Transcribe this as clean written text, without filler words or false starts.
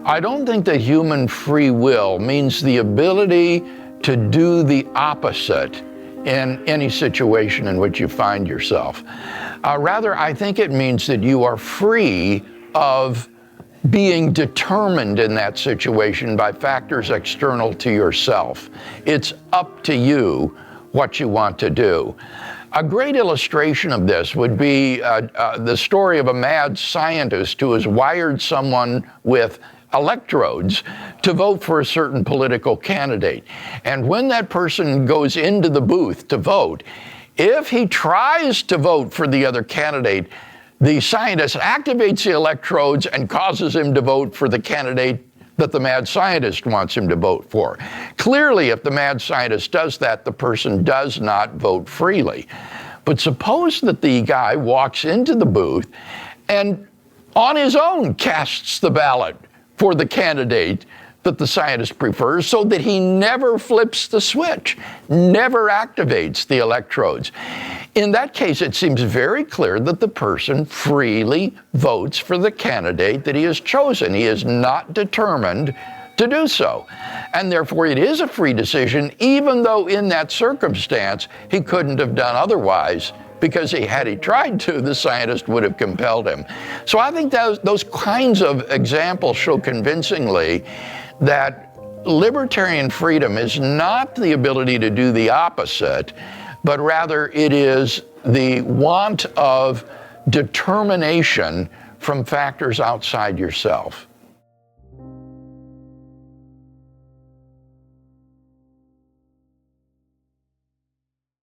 I don't think that human free will means the ability to do the opposite in any situation in which you find yourself. Rather, I think it means that you are free of being determined in that situation by factors external to yourself. It's up to you what you want to do. A great illustration of this would be the story of a mad scientist who has wired someone with electrodes to vote for a certain political candidate. And when that person goes into the booth to vote, if he tries to vote for the other candidate, the scientist activates the electrodes and causes him to vote for the candidate that the mad scientist wants him to vote for. Clearly, if the mad scientist does that, the person does not vote freely. But suppose that the guy walks into the booth and on his own casts the ballot for the candidate that the scientist prefers, so that he never flips the switch, never activates the electrodes. In that case, it seems very clear that the person freely votes for the candidate that he has chosen. He is not determined to do so. And therefore, it is a free decision, even though in that circumstance, he couldn't have done otherwise, because had he tried to, the scientist would have compelled him. So I think those kinds of examples show convincingly that libertarian freedom is not the ability to do the opposite, but rather it is the want of determination from factors outside yourself.